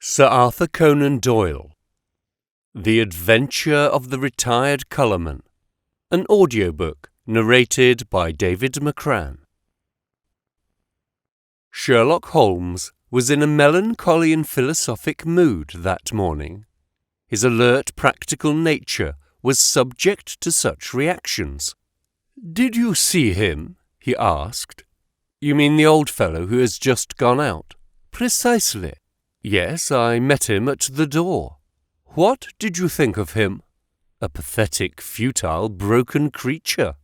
Sir Arthur Conan Doyle, The Adventure of the Retired Colourman, an audiobook narrated by David McCran. Sherlock Holmes was in a melancholy and philosophic mood that morning. His alert, practical nature was subject to such reactions. "Did you see him?" he asked. "You mean the old fellow who has just gone out?" "Precisely." "Yes, I met him at the door." "What did you think of him?" "A pathetic, futile, broken creature."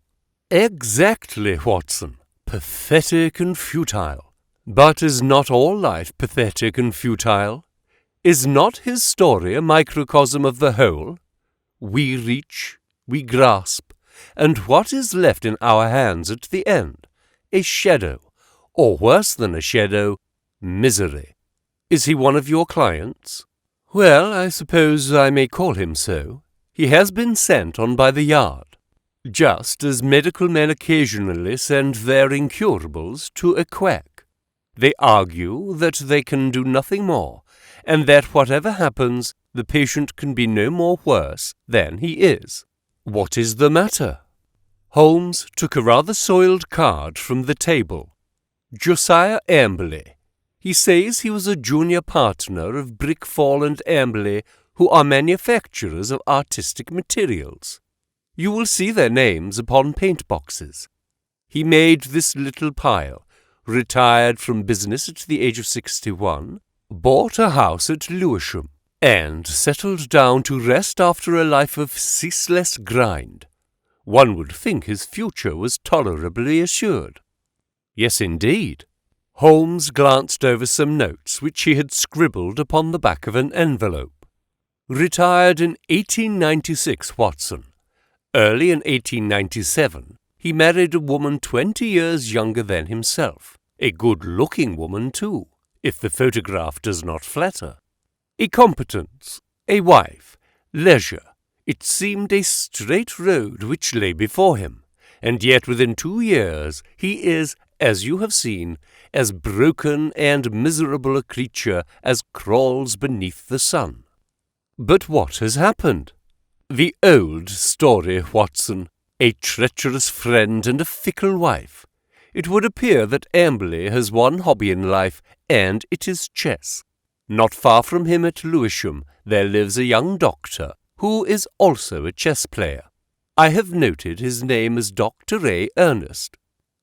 "Exactly, Watson. Pathetic and futile. But is not all life pathetic and futile? Is not his story a microcosm of the whole? We reach, we grasp, and what is left in our hands at the end? A shadow, or worse than a shadow, misery. Is he one of your clients?" "Well, I suppose I may call him so. He has been sent on by the yard, just as medical men occasionally send their incurables to a quack. They argue that they can do nothing more, and that whatever happens, the patient can be no more worse than he is. What is the matter?" Holmes took a rather soiled card from the table. "Josiah Amberley. He says he was a junior partner of Brickfall and Amberley, who are manufacturers of artistic materials. You will see their names upon paint boxes. He made this little pile, retired from business at the age of 61, bought a house at Lewisham, and settled down to rest after a life of ceaseless grind. One would think his future was tolerably assured." "Yes, indeed." Holmes glanced over some notes which he had scribbled upon the back of an envelope. "Retired in 1896, Watson. Early in 1897, he married a woman 20 years younger than himself. A good-looking woman, too, if the photograph does not flatter. A competence, a wife, leisure. It seemed a straight road which lay before him, and yet within 2 years he is, as you have seen, as broken and miserable a creature as crawls beneath the sun." "But what has happened?" "The old story, Watson. A treacherous friend and a fickle wife. It would appear that Amberley has one hobby in life, and it is chess. Not far from him at Lewisham there lives a young doctor, who is also a chess player. I have noted his name as Dr. A. Ernest.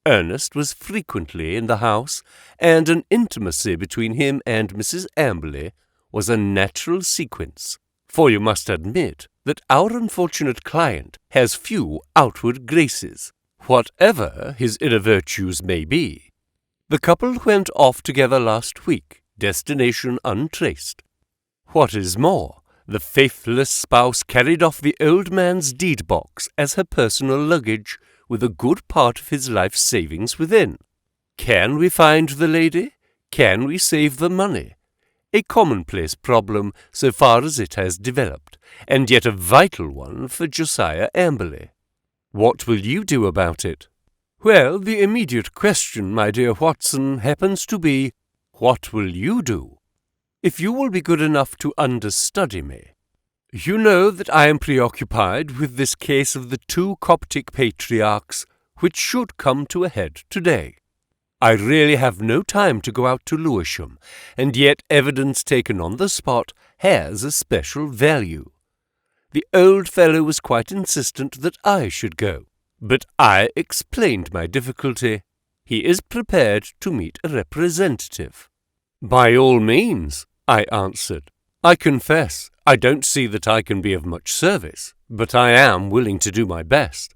Ernest was frequently in the house, and an intimacy between him and Mrs. Amberley was a natural sequence, for you must admit that our unfortunate client has few outward graces, whatever his inner virtues may be. The couple went off together last week, destination untraced. What is more, the faithless spouse carried off the old man's deed box as her personal luggage, with a good part of his life's savings within. Can we find the lady? Can we save the money? A commonplace problem so far as it has developed, and yet a vital one for Josiah Amberley. What will you do about it?" "Well, the immediate question, my dear Watson, happens to be, what will you do? If you will be good enough to understudy me. You know that I am preoccupied with this case of the 2 Coptic patriarchs, which should come to a head today. I really have no time to go out to Lewisham, and yet evidence taken on the spot has a special value. The old fellow was quite insistent that I should go, but I explained my difficulty. He is prepared to meet a representative." "By all means," I answered. "I confess I don't see that I can be of much service, but I am willing to do my best."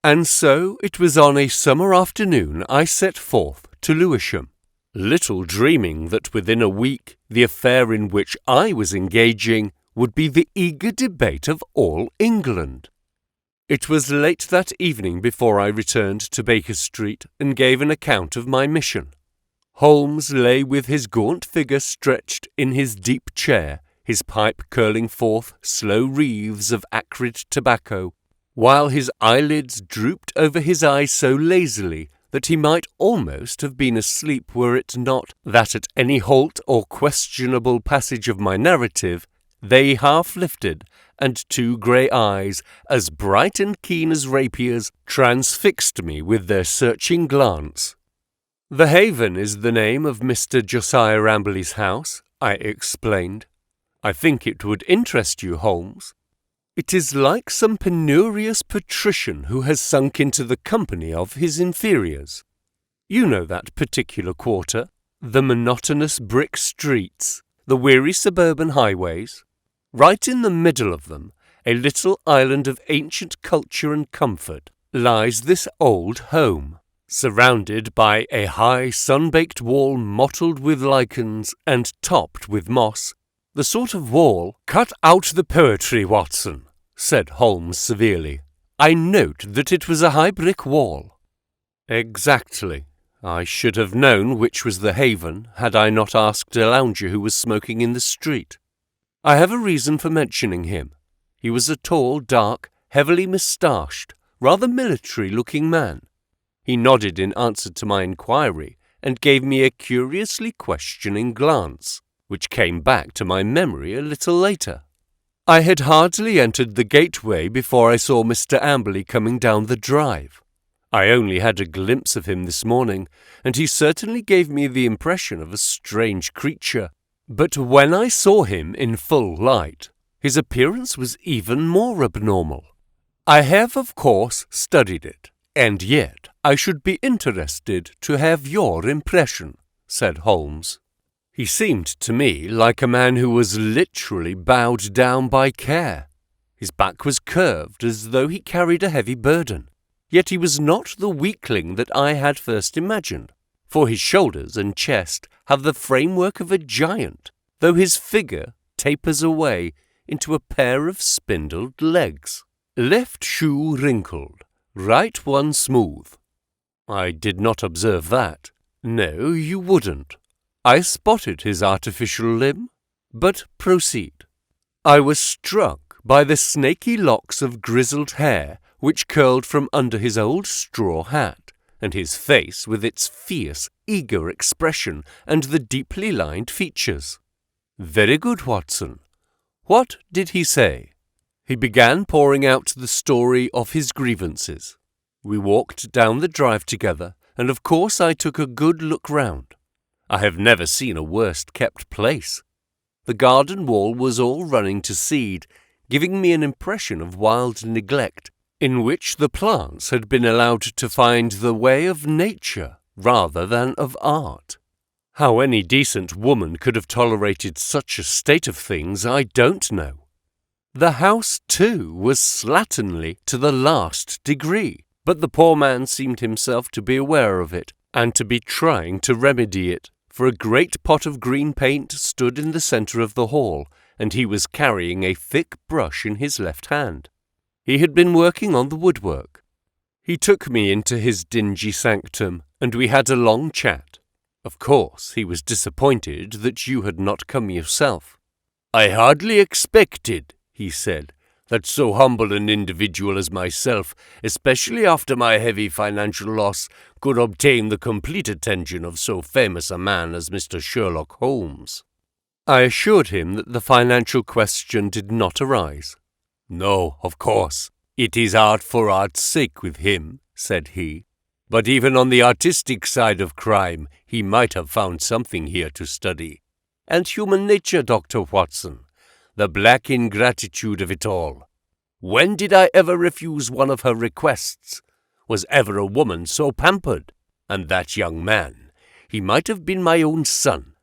And so it was on a summer afternoon I set forth to Lewisham, little dreaming that within a week the affair in which I was engaging would be the eager debate of all England. It was late that evening before I returned to Baker Street and gave an account of my mission. Holmes lay with his gaunt figure stretched in his deep chair, his pipe curling forth slow wreaths of acrid tobacco, while his eyelids drooped over his eyes so lazily that he might almost have been asleep were it not that at any halt or questionable passage of my narrative, they half lifted, and two grey eyes, as bright and keen as rapiers, transfixed me with their searching glance. "The Haven is the name of Mr. Josiah Amberley's house," I explained. "I think it would interest you, Holmes. It is like some penurious patrician who has sunk into the company of his inferiors. You know that particular quarter, the monotonous brick streets, the weary suburban highways. Right in the middle of them, a little island of ancient culture and comfort, lies this old home, surrounded by a high sun-baked wall mottled with lichens and topped with moss, the sort of wall—" "Cut out the poetry, Watson," said Holmes severely. "I note that it was a high brick wall." "Exactly. I should have known which was the Haven had I not asked a lounger who was smoking in the street. I have a reason for mentioning him. He was a tall, dark, heavily moustached, rather military-looking man. He nodded in answer to my inquiry and gave me a curiously questioning glance, which came back to my memory a little later. I had hardly entered the gateway before I saw Mr. Amberley coming down the drive. I only had a glimpse of him this morning, and he certainly gave me the impression of a strange creature. But when I saw him in full light, his appearance was even more abnormal. I have, of course, studied it, and yet I should be interested to have your impression," said Holmes. "He seemed to me like a man who was literally bowed down by care. His back was curved as though he carried a heavy burden. Yet he was not the weakling that I had first imagined, for his shoulders and chest have the framework of a giant, though his figure tapers away into a pair of spindled legs. Left shoe wrinkled, right one smooth." "I did not observe that." "No, you wouldn't. I spotted his artificial limb. But proceed." "I was struck by the snaky locks of grizzled hair which curled from under his old straw hat, and his face with its fierce, eager expression and the deeply lined features." "Very good, Watson. What did he say?" "He began pouring out the story of his grievances. We walked down the drive together, and of course I took a good look round. I have never seen a worse-kept place. The garden wall was all running to seed, giving me an impression of wild neglect, in which the plants had been allowed to find the way of nature rather than of art. How any decent woman could have tolerated such a state of things, I don't know. The house, too, was slatternly to the last degree, but the poor man seemed himself to be aware of it, and to be trying to remedy it, for a great pot of green paint stood in the centre of the hall, and he was carrying a thick brush in his left hand. He had been working on the woodwork. He took me into his dingy sanctum, and we had a long chat. Of course, he was disappointed that you had not come yourself. "I hardly expected," he said, "that so humble an individual as myself, especially after my heavy financial loss, could obtain the complete attention of so famous a man as Mr. Sherlock Holmes." I assured him that the financial question did not arise. "No, of course. It is art for art's sake with him," said he. "But even on the artistic side of crime, he might have found something here to study. And human nature, Dr. Watson, the black ingratitude of it all. When did I ever refuse one of her requests? Was ever a woman so pampered? And that young man, he might have been my own son.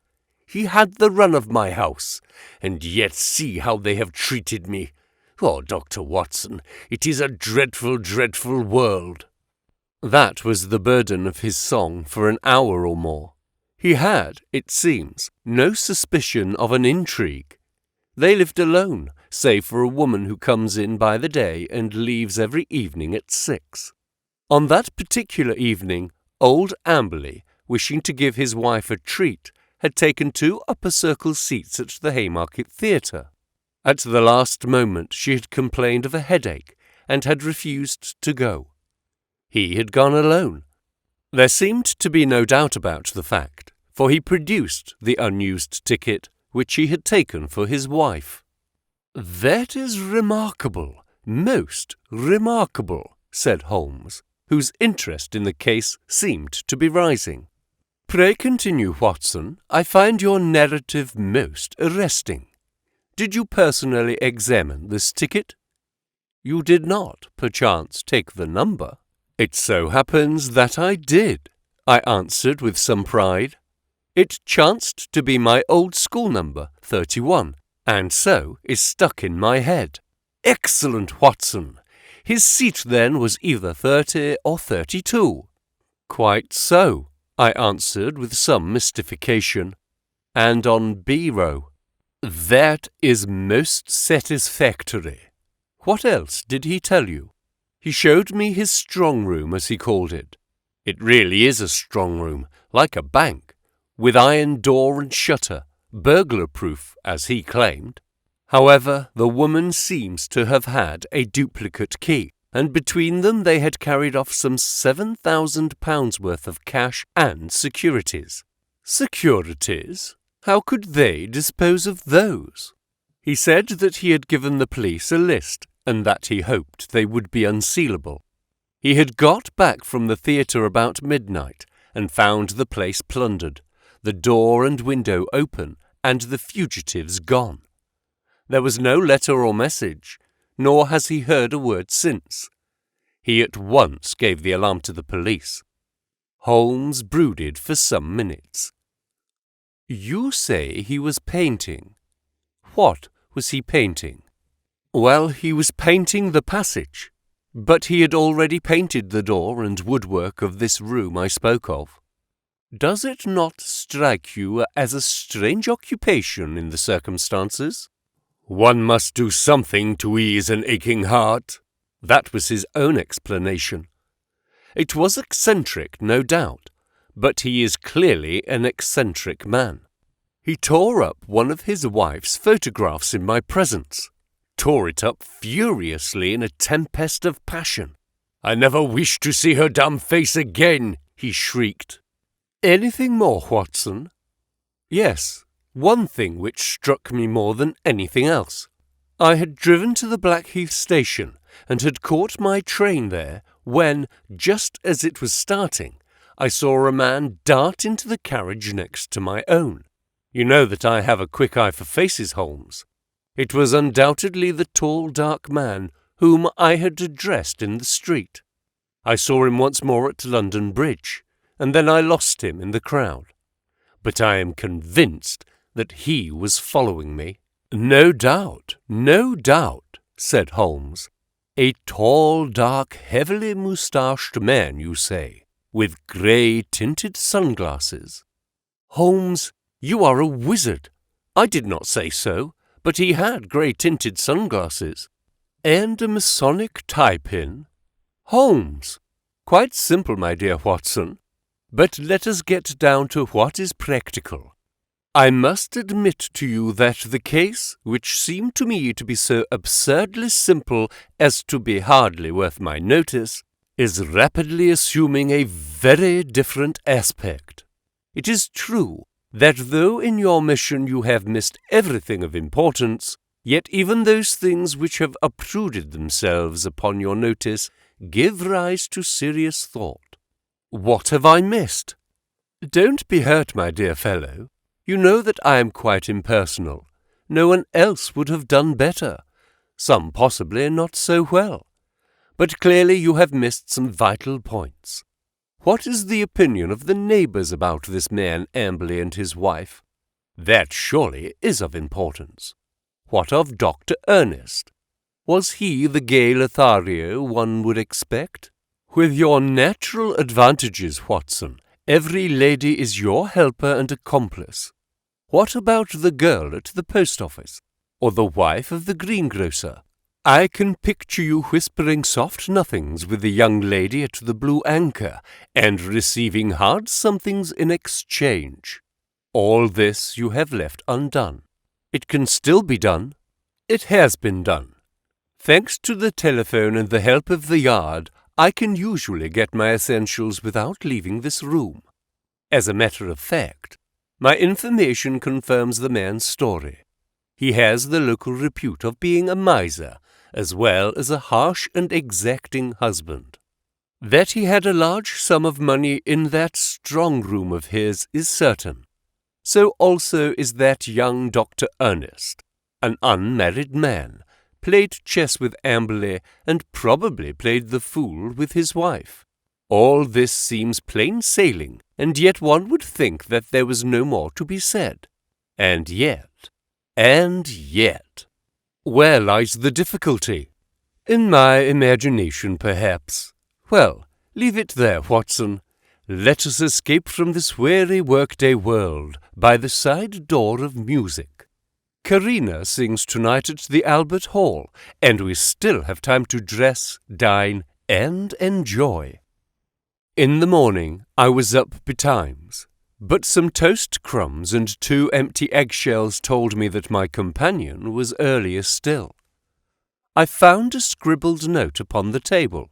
He had the run of my house, and yet see how they have treated me. Oh, Dr. Watson, it is a dreadful, dreadful world." That was the burden of his song for an hour or more. He had, it seems, no suspicion of an intrigue. They lived alone, save for a woman who comes in by the day and leaves every evening at 6. On that particular evening, old Amberley, wishing to give his wife a treat, had taken 2 upper-circle seats at the Haymarket Theatre. At the last moment she had complained of a headache and had refused to go. He had gone alone. There seemed to be no doubt about the fact, for he produced the unused ticket which he had taken for his wife. "That is remarkable, most remarkable," said Holmes, whose interest in the case seemed to be rising. "Pray continue, Watson. I find your narrative most arresting. Did you personally examine this ticket? You did not, perchance, take the number?" "It so happens that I did," I answered with some pride. "It chanced to be my old school number, 31, and so is stuck in my head." "Excellent, Watson! His seat then was either 30 or 32. "Quite so," I answered with some mystification. "And on B row." "That is most satisfactory. What else did he tell you?" "He showed me his strong room, as he called it. It really is a strong room, like a bank, with iron door and shutter, burglar-proof, as he claimed. However, the woman seems to have had a duplicate key, and between them they had carried off some £7,000 worth of cash and securities." "Securities? How could they dispose of those?" "He said that he had given the police a list, and that he hoped they would be unsealable. He had got back from the theatre about midnight, and found the place plundered, the door and window open, and the fugitives gone. There was no letter or message, nor has he heard a word since. He at once gave the alarm to the police." Holmes brooded for some minutes. "You say he was painting. What was he painting?" "Well, he was painting the passage, but he had already painted the door and woodwork of this room I spoke of. Does it not strike you as a strange occupation in the circumstances?" "One must do something to ease an aching heart." That was his own explanation. "It was eccentric, no doubt, but he is clearly an eccentric man. He tore up one of his wife's photographs in my presence, tore it up furiously in a tempest of passion. 'I never wish to see her damn face again,' he shrieked." "Anything more, Watson?" "Yes, one thing which struck me more than anything else. I had driven to the Blackheath station and had caught my train there when, just as it was starting, I saw a man dart into the carriage next to my own. You know that I have a quick eye for faces, Holmes. It was undoubtedly the tall, dark man whom I had addressed in the street. I saw him once more at London Bridge, and then I lost him in the crowd. But I am convinced that he was following me." No doubt, said Holmes. "A tall, dark, heavily moustached man, you say, with grey tinted sunglasses." "Holmes, you are a wizard. I did not say so, but he had grey tinted sunglasses." "And a Masonic tie-pin." "Holmes! Quite simple, my dear Watson. But let us get down to what is practical. I must admit to you that the case, which seemed to me to be so absurdly simple as to be hardly worth my notice, is rapidly assuming a very different aspect. It is true that though in your mission you have missed everything of importance, yet even those things which have obtruded themselves upon your notice give rise to serious thought." "What have I missed?" "Don't be hurt, my dear fellow. You know that I am quite impersonal. No one else would have done better. Some possibly not so well. But clearly you have missed some vital points. What is the opinion of the neighbours about this man Amberley and his wife? That surely is of importance. What of Dr. Ernest? Was he the gay Lothario one would expect? With your natural advantages, Watson, every lady is your helper and accomplice. What about the girl at the post office, or the wife of the greengrocer? I can picture you whispering soft nothings with the young lady at the Blue Anchor, and receiving hard somethings in exchange. All this you have left undone. It can still be done. It has been done. Thanks to the telephone and the help of the Yard, I can usually get my essentials without leaving this room. As a matter of fact, my information confirms the man's story. He has the local repute of being a miser, as well as a harsh and exacting husband. That he had a large sum of money in that strong room of his is certain. So also is that young Dr. Ernest, an unmarried man, played chess with Amberley and probably played the fool with his wife. All this seems plain sailing, and yet one would think that there was no more to be said. And yet, where lies the difficulty? In my imagination, perhaps. Well, leave it there, Watson. Let us escape from this weary workday world by the side door of music. Karina sings tonight at the Albert Hall, and we still have time to dress, dine, and enjoy. In the morning I was up betimes, but some toast crumbs and 2 empty eggshells told me that my companion was earlier still. I found a scribbled note upon the table.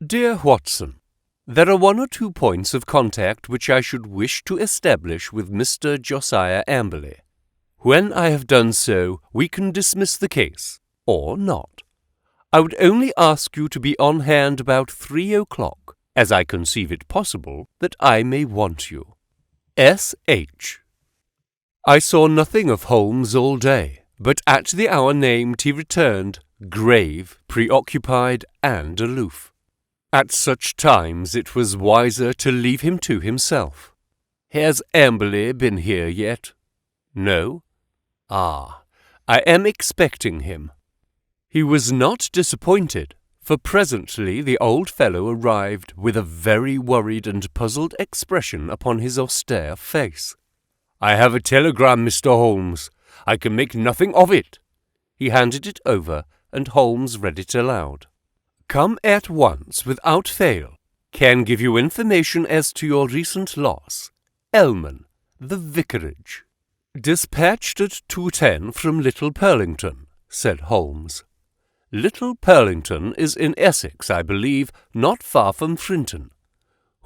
Dear Watson, there are 1 or 2 points of contact which I should wish to establish with Mr. Josiah Amberley. When I have done so, we can dismiss the case, or not. I would only ask you to be on hand about 3 o'clock, as I conceive it possible that I may want you. S.H. I saw nothing of Holmes all day, but at the hour named he returned, grave, preoccupied, and aloof. At such times it was wiser to leave him to himself. Has Amberley been here yet? No? Ah, I am expecting him. He was not disappointed, for presently the old fellow arrived with a very worried and puzzled expression upon his austere face. I have a telegram, Mr. Holmes. I can make nothing of it. He handed it over, and Holmes read it aloud. Come at once, without fail. Can give you information as to your recent loss. Elman, the vicarage. Dispatched at 2:10 from Little Purlington, said Holmes. Little Purlington is in Essex, I believe, not far from Frinton.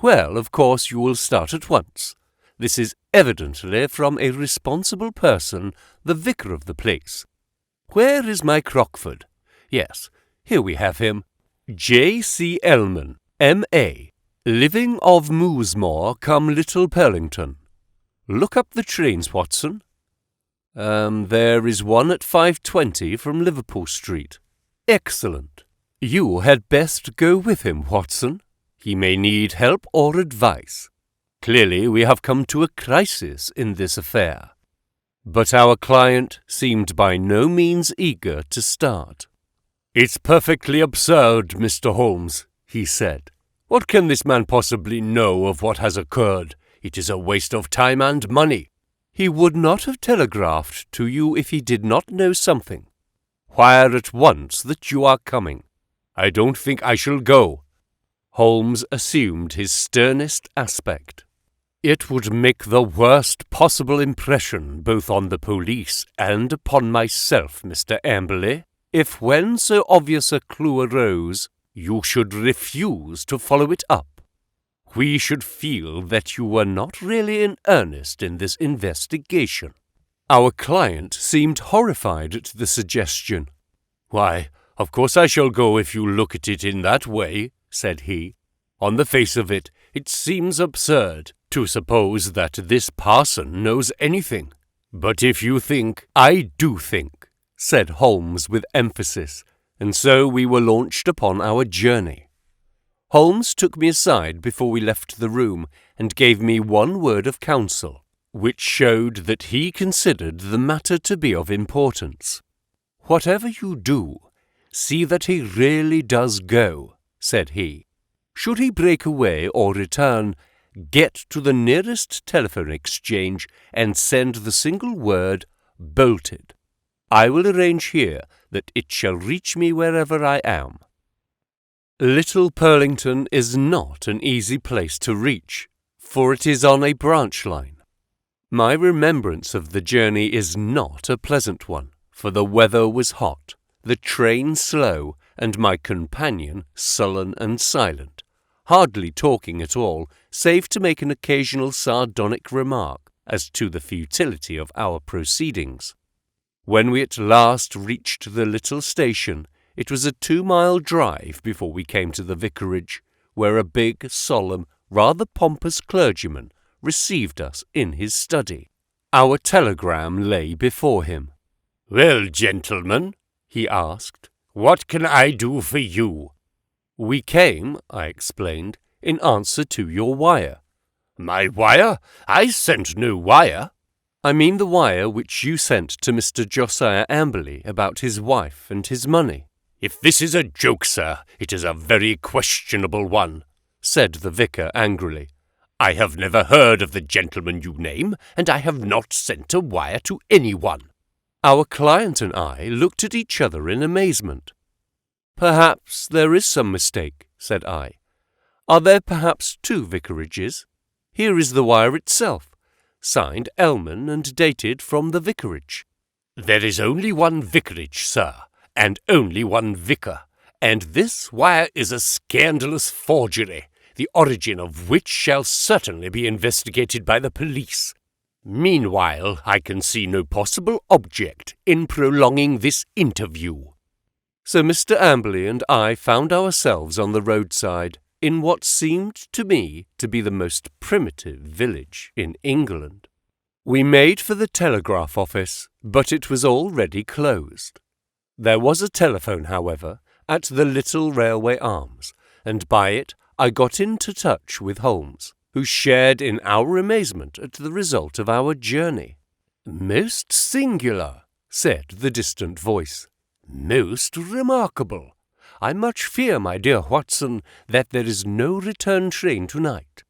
Well, of course you will start at once. This is evidently from a responsible person, the vicar of the place. Where is my Crockford? Yes, here we have him. J.C. Elman, M.A., living of Moosmore, come Little Purlington. Look up the trains, Watson. There is one at 5:20 from Liverpool Street. Excellent. You had best go with him, Watson. He may need help or advice. Clearly we have come to a crisis in this affair. But our client seemed by no means eager to start. It's perfectly absurd, Mr. Holmes, he said. What can this man possibly know of what has occurred? It is a waste of time and money. He would not have telegraphed to you if he did not know something. Wire at once that you are coming. I don't think I shall go. Holmes assumed his sternest aspect. It would make the worst possible impression both on the police and upon myself, Mr. Amberley, if when so obvious a clue arose, you should refuse to follow it up. We should feel that you were not really in earnest in this investigation. Our client seemed horrified at the suggestion. Why, of course I shall go if you look at it in that way, said he. On the face of it, it seems absurd to suppose that this parson knows anything. But if you think, I do think, said Holmes with emphasis, and so we were launched upon our journey. Holmes took me aside before we left the room and gave me 1 word of counsel, which showed that he considered the matter to be of importance. Whatever you do, see that he really does go, said he. Should he break away or return, get to the nearest telephone exchange and send the single word, bolted. I will arrange here that it shall reach me wherever I am. Little Purlington is not an easy place to reach, for it is on a branch line. My remembrance of the journey is not a pleasant one, for the weather was hot, the train slow, and my companion sullen and silent, hardly talking at all, save to make an occasional sardonic remark as to the futility of our proceedings. When we at last reached the little station, it was a 2-mile drive before we came to the vicarage, where a big, solemn, rather pompous clergyman received us in his study. Our telegram lay before him. "Well, gentlemen," he asked, "what can I do for you?" "We came," I explained, "in answer to your wire." "My wire? I sent no wire." "I mean the wire which you sent to Mr. Josiah Amberley about his wife and his money." "If this is a joke, sir, it is a very questionable one," said the vicar angrily. "I have never heard of the gentleman you name, and I have not sent a wire to anyone." Our client and I looked at each other in amazement. "Perhaps there is some mistake," said I. "Are there perhaps 2 vicarages? Here is the wire itself, signed Elman and dated from the vicarage." "There is only one vicarage, sir, and only one vicar, and this wire is a scandalous forgery, the origin of which shall certainly be investigated by the police. Meanwhile, I can see no possible object in prolonging this interview." So Mr. Amberley and I found ourselves on the roadside in what seemed to me to be the most primitive village in England. We made for the telegraph office, but it was already closed. There was a telephone, however, at the little railway arms, and by it I got into touch with Holmes, who shared in our amazement at the result of our journey. "Most singular," said the distant voice. "Most remarkable. I much fear, my dear Watson, that there is no return train tonight.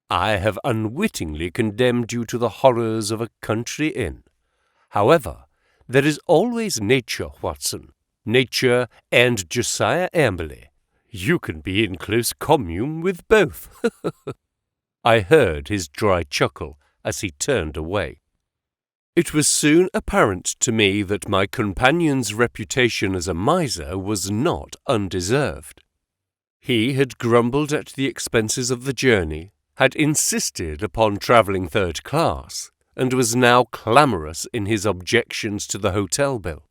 I have unwittingly condemned you to the horrors of a country inn. However, there is always nature, Watson. Nature and Josiah Amberley. You can be in close commune with both." I heard his dry chuckle as he turned away. It was soon apparent to me that my companion's reputation as a miser was not undeserved. He had grumbled at the expenses of the journey, had insisted upon travelling 3rd class, and was now clamorous in his objections to the hotel bill.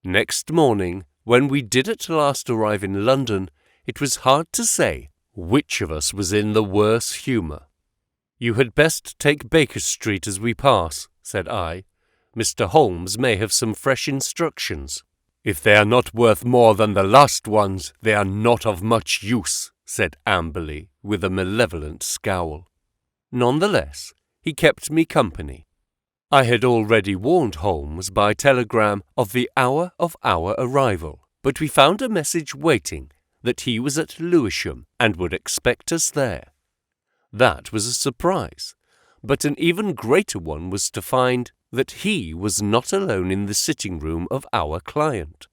Next morning, when we did at last arrive in London, it was hard to say which of us was in the worse humour. "You had best take Baker Street as we pass," said I. "Mr. Holmes may have some fresh instructions." "If they are not worth more than the last ones, they are not of much use," said Amberley, with a malevolent scowl. None the less, he kept me company. I had already warned Holmes by telegram of the hour of our arrival, but we found a message waiting that he was at Lewisham and would expect us there. That was a surprise, but an even greater one was to find that he was not alone in the sitting-room of our client.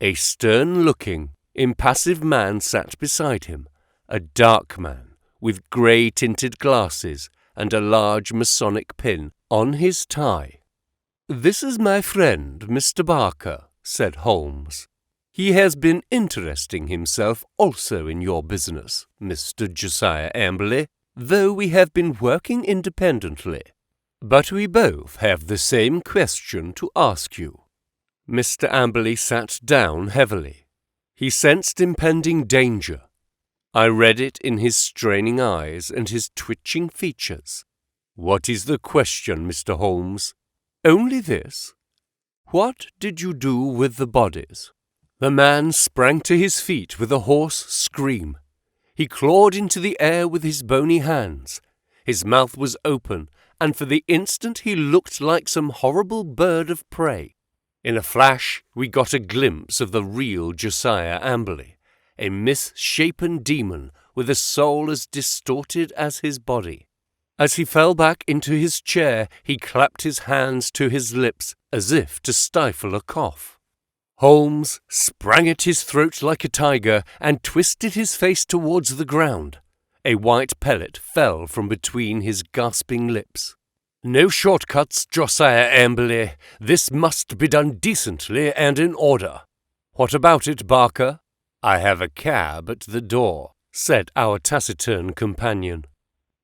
A stern-looking, impassive man sat beside him, a dark man with grey-tinted glasses and a large Masonic pin on his tie. "This is my friend, Mr. Barker," said Holmes. "He has been interesting himself also in your business, Mr. Josiah Amberley, though we have been working independently. But we both have the same question to ask you." Mr. Amberley sat down heavily. He sensed impending danger. I read it in his straining eyes and his twitching features. "What is the question, Mr. Holmes?" "Only this. What did you do with the bodies?" The man sprang to his feet with a hoarse scream. He clawed into the air with his bony hands. His mouth was open, and for the instant he looked like some horrible bird of prey. In a flash, we got a glimpse of the real Josiah Amberley, a misshapen demon with a soul as distorted as his body. As he fell back into his chair, he clapped his hands to his lips as if to stifle a cough. Holmes sprang at his throat like a tiger and twisted his face towards the ground. A white pellet fell from between his gasping lips. "No shortcuts, Josiah Amberley. This must be done decently and in order." "What about it, Barker?" "I have a cab at the door," said our taciturn companion.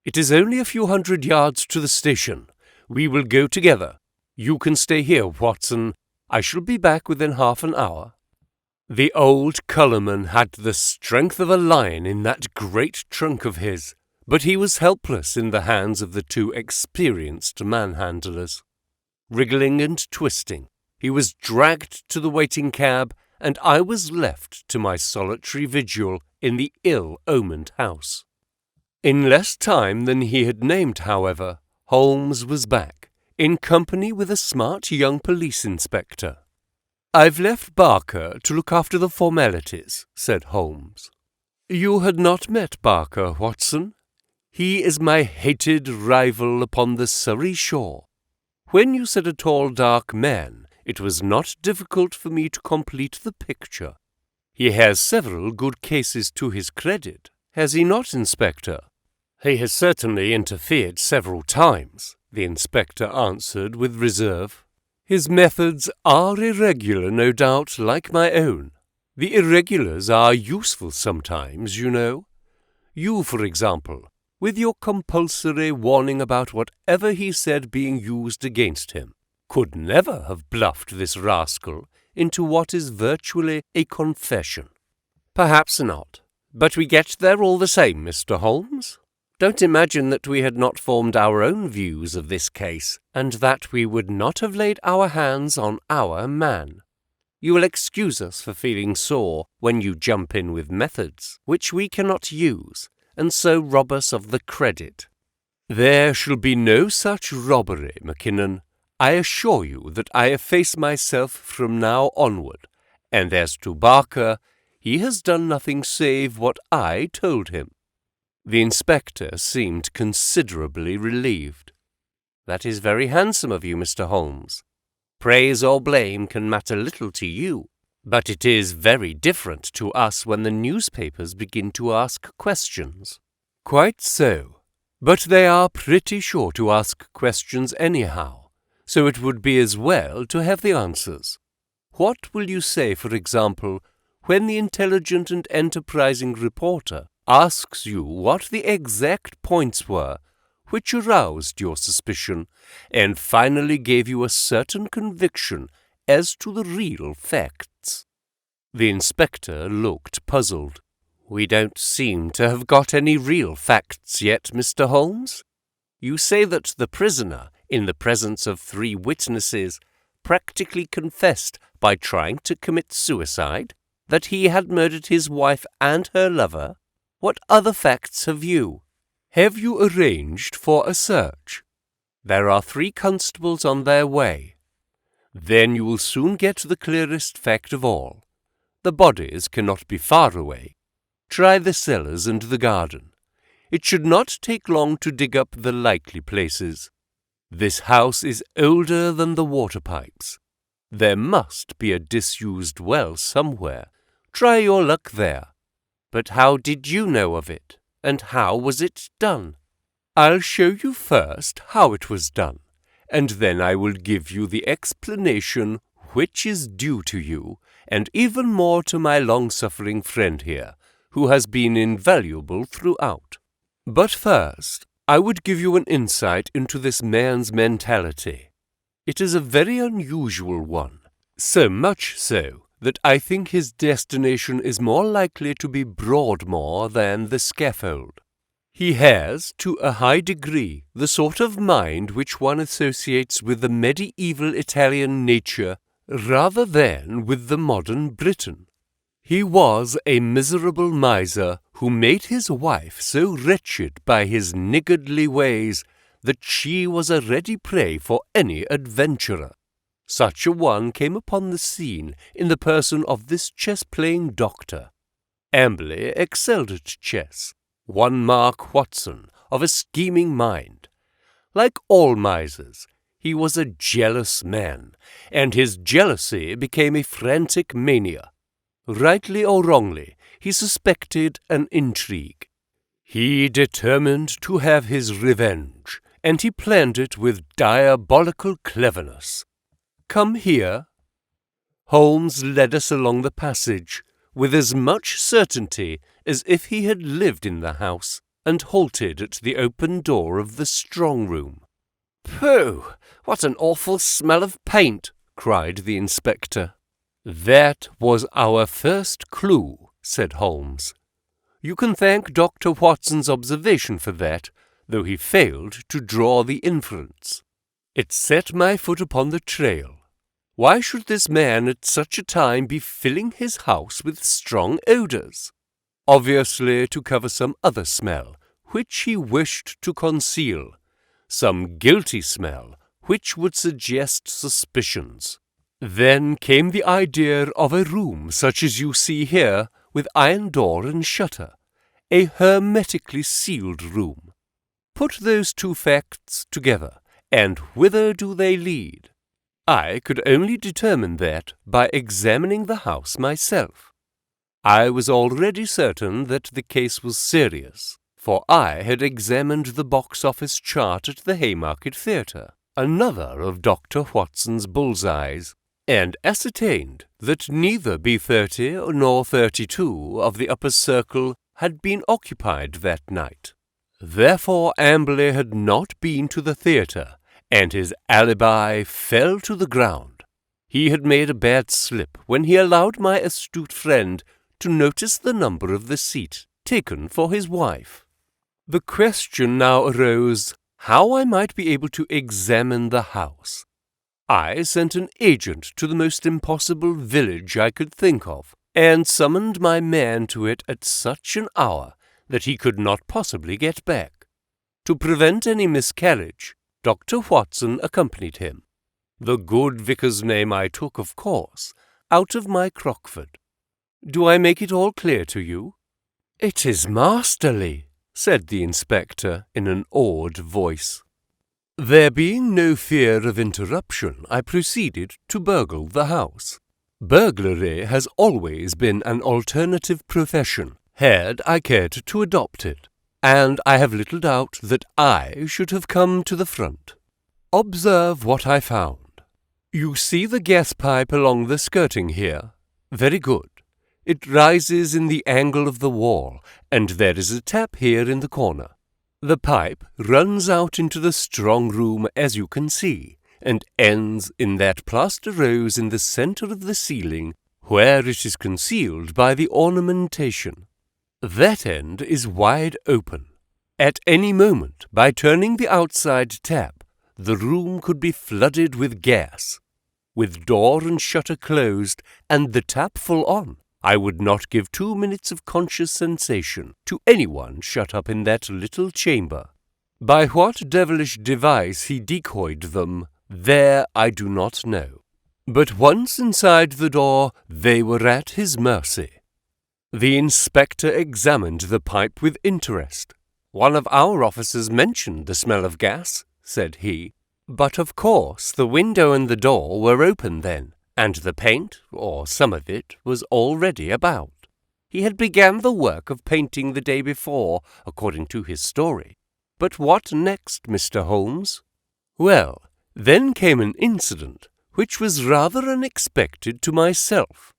"It is only a few 100 yards to the station. We will go together. You can stay here, Watson. I shall be back within half an hour." The old colourman had the strength of a lion in that great trunk of his, but he was helpless in the hands of the two experienced manhandlers. Wriggling and twisting, he was dragged to the waiting cab, and I was left to my solitary vigil in the ill-omened house. In less time than he had named, however, Holmes was back, in company with a smart young police inspector. "I've left Barker to look after the formalities," said Holmes. "You had not met Barker, Watson. He is my hated rival upon the Surrey shore. When you said a tall, dark man, it was not difficult for me to complete the picture. He has several good cases to his credit, has he not, Inspector?" "He has certainly interfered several times," the inspector answered with reserve. "His methods are irregular, no doubt, like my own. The irregulars are useful sometimes, you know. You, for example, with your compulsory warning about whatever he said being used against him, could never have bluffed this rascal into what is virtually a confession." "Perhaps not, but we get there all the same, Mr. Holmes. Don't imagine that we had not formed our own views of this case, and that we would not have laid our hands on our man. You will excuse us for feeling sore when you jump in with methods which we cannot use, and so rob us of the credit." "There shall be no such robbery, Mackinnon. I assure you that I efface myself from now onward, and as to Barker, he has done nothing save what I told him." The inspector seemed considerably relieved. "That is very handsome of you, Mr. Holmes. Praise or blame can matter little to you, but it is very different to us when the newspapers begin to ask questions." "Quite so, but they are pretty sure to ask questions anyhow, so it would be as well to have the answers. What will you say, for example, when the intelligent and enterprising reporter asks you what the exact points were which aroused your suspicion and finally gave you a certain conviction as to the real facts?" The inspector looked puzzled. "We don't seem to have got any real facts yet, Mr. Holmes. You say that the prisoner, in the presence of 3 witnesses, practically confessed by trying to commit suicide, that he had murdered his wife and her lover. What other facts have you? Have you arranged for a search? There are 3 constables on their way. Then you will soon get the clearest fact of all. The bodies cannot be far away. Try the cellars and the garden. It should not take long to dig up the likely places. This house is older than the water pipes. There must be a disused well somewhere. Try your luck there. But how did you know of it, and how was it done?" "I'll show you first how it was done, and then I will give you the explanation which is due to you, and even more to my long-suffering friend here, who has been invaluable throughout. But first, I would give you an insight into this man's mentality. It is a very unusual one, so much so that I think his destination is more likely to be Broadmoor than the scaffold. He has, to a high degree, the sort of mind which one associates with the medieval Italian nature rather than with the modern Briton. He was a miserable miser who made his wife so wretched by his niggardly ways that she was a ready prey for any adventurer. Such a one came upon the scene in the person of this chess-playing doctor. Amberley excelled at chess, one Mark Watson, of a scheming mind. Like all misers, he was a jealous man, and his jealousy became a frantic mania. Rightly or wrongly, he suspected an intrigue. He determined to have his revenge, and he planned it with diabolical cleverness. Come here." Holmes led us along the passage, with as much certainty as if he had lived in the house, and halted at the open door of the strong-room. "Pooh! What an awful smell of paint!" cried the inspector. "That was our first clue," said Holmes. "You can thank Dr. Watson's observation for that, though he failed to draw the inference. It set my foot upon the trail. Why should this man at such a time be filling his house with strong odours? Obviously to cover some other smell, which he wished to conceal, some guilty smell, which would suggest suspicions. Then came the idea of a room such as you see here, with iron door and shutter, a hermetically sealed room. Put those two facts together, and whither do they lead? I could only determine that by examining the house myself. I was already certain that the case was serious, for I had examined the box-office chart at the Haymarket Theatre, another of Dr. Watson's bull's-eyes, and ascertained that neither B30 nor 32 of the upper circle had been occupied that night. Therefore Amberley had not been to the theatre, and his alibi fell to the ground. He had made a bad slip when he allowed my astute friend to notice the number of the seat taken for his wife. The question now arose how I might be able to examine the house. I sent an agent to the most impossible village I could think of, and summoned my man to it at such an hour that he could not possibly get back. To prevent any miscarriage, Dr. Watson accompanied him. The good vicar's name I took, of course, out of my Crockford. Do I make it all clear to you? "It is masterly," said the inspector in an awed voice. There being no fear of interruption, I proceeded to burgle the house. Burglary has always been an alternative profession, had I cared to adopt it, and I have little doubt that I should have come to the front. Observe what I found. You see the gas pipe along the skirting here? Very good. It rises in the angle of the wall, and there is a tap here in the corner. The pipe runs out into the strong room, as you can see, and ends in that plaster rose in the centre of the ceiling, where it is concealed by the ornamentation. That end is wide open. At any moment, by turning the outside tap, the room could be flooded with gas. With door and shutter closed, and the tap full on, I would not give 2 minutes of conscious sensation to anyone shut up in that little chamber. By what devilish device he decoyed them, there I do not know. But once inside the door, they were at his mercy. The inspector examined the pipe with interest. "One of our officers mentioned the smell of gas," said he. "But of course the window and the door were open then, and the paint, or some of it, was already about. He had begun the work of painting the day before, according to his story. But what next, Mr. Holmes?" "Well, then came an incident which was rather unexpected to myself.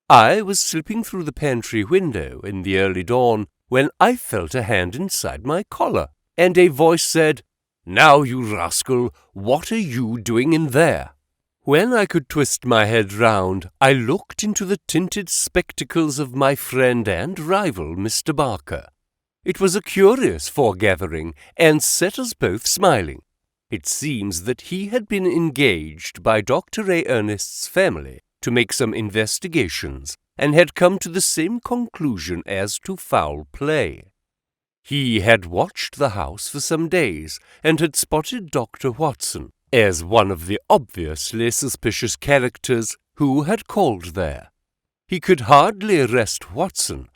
I was slipping through the pantry window in the early dawn when I felt a hand inside my collar, and a voice said, 'Now, you rascal, what are you doing in there?' When I could twist my head round, I looked into the tinted spectacles of my friend and rival, Mr. Barker. It was a curious foregathering, and set us both smiling. It seems that he had been engaged by Dr. A. Ernest's family to make some investigations, and had come to the same conclusion as to foul play. He had watched the house for some days, and had spotted Dr. Watson as one of the obviously suspicious characters who had called there. He could hardly arrest Watson,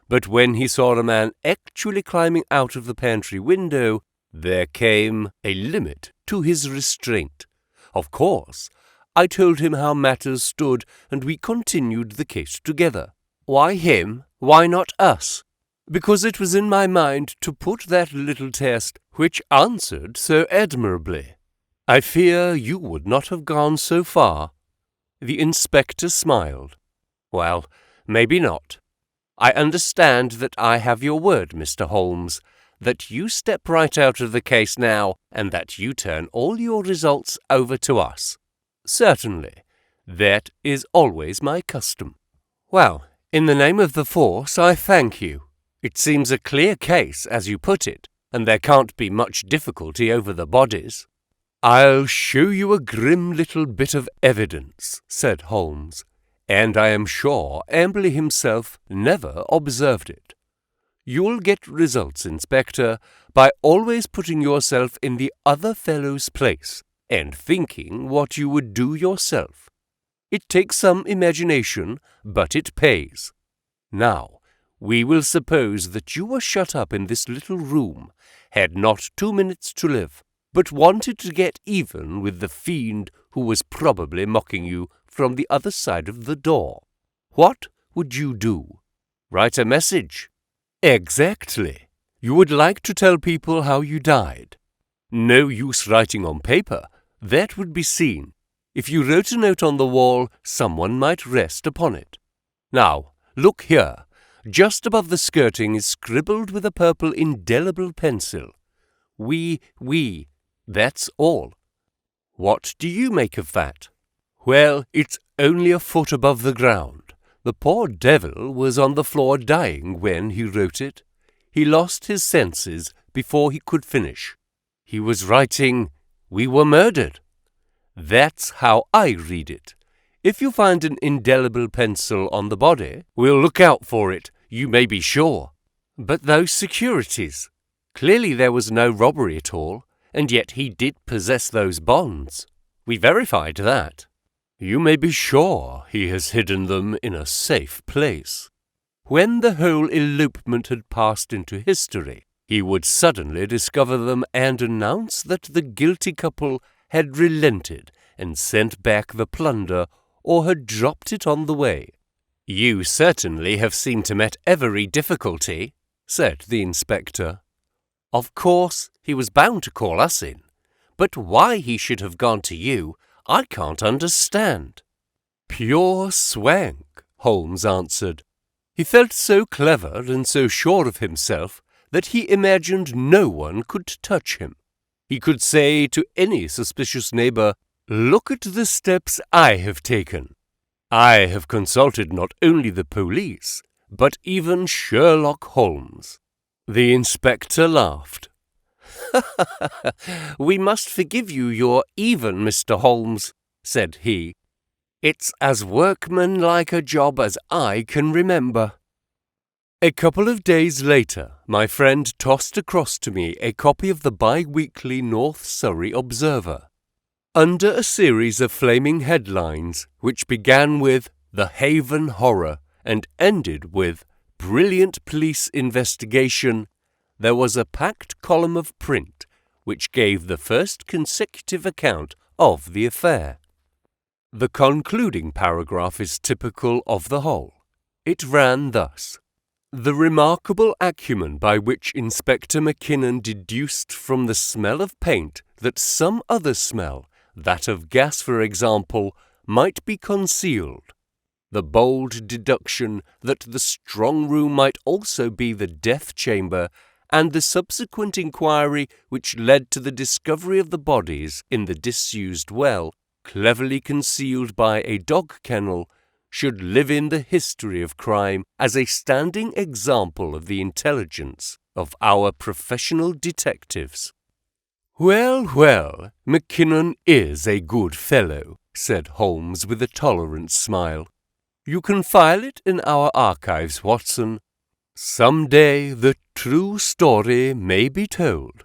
but when he saw a man actually climbing out of the pantry window, there came a limit to his restraint. Of course, I told him how matters stood, and we continued the case together. Why him? Why not us? Because it was in my mind to put that little test, which answered so admirably. I fear you would not have gone so far." The inspector smiled. "Well, maybe not. I understand that I have your word, Mr. Holmes, that you step right out of the case now and that you turn all your results over to us. Certainly. That is always my custom. Well, in the name of the force, I thank you. It seems a clear case, as you put it, and there can't be much difficulty over the bodies. I'll show you a grim little bit of evidence, said Holmes, and I am sure Amberley himself never observed it. You'll get results, Inspector, by always putting yourself in the other fellow's place and thinking what you would do yourself. It takes some imagination, but it pays. Now, we will suppose that you were shut up in this little room, had not 2 minutes to live, but wanted to get even with the fiend who was probably mocking you from the other side of the door. What would you do? Write a message? Exactly. You would like to tell people how you died. No use writing on paper. That would be seen. If you wrote a note on the wall, someone might rest upon it. Now, look here. Just above the skirting is scribbled with a purple indelible pencil. We, that's all. What do you make of that? Well, it's only a foot above the ground. The poor devil was on the floor dying when he wrote it. He lost his senses before he could finish. He was writing, "We were murdered." That's how I read it. If you find an indelible pencil on the body, we'll look out for it, you may be sure. But those securities. Clearly there was no robbery at all, and yet he did possess those bonds. We verified that. You may be sure he has hidden them in a safe place. When the whole elopement had passed into history, he would suddenly discover them and announce that the guilty couple had relented and sent back the plunder or had dropped it on the way. You certainly have seemed to met every difficulty, said the inspector. Of course, he was bound to call us in, but why he should have gone to you, I can't understand. Pure swank, Holmes answered. He felt so clever and so sure of himself that he imagined no one could touch him. He could say to any suspicious neighbour, "Look at the steps I have taken. I have consulted not only the police, but even Sherlock Holmes." The inspector laughed. "We must forgive you your even, Mr. Holmes," said he. "It's as workmanlike a job as I can remember." A couple of days later, my friend tossed across to me a copy of the bi-weekly North Surrey Observer. Under a series of flaming headlines, which began with "The Haven Horror" and ended with "Brilliant Police Investigation," there was a packed column of print which gave the first consecutive account of the affair. The concluding paragraph is typical of the whole. It ran thus. The remarkable acumen by which Inspector Mackinnon deduced from the smell of paint that some other smell, that of gas for example, might be concealed. The bold deduction that the strong room might also be the death chamber, and the subsequent inquiry which led to the discovery of the bodies in the disused well, cleverly concealed by a dog kennel, should live in the history of crime as a standing example of the intelligence of our professional detectives. Well, Mackinnon is a good fellow, said Holmes with a tolerant smile. You can file it in our archives, Watson. Some day the true story may be told.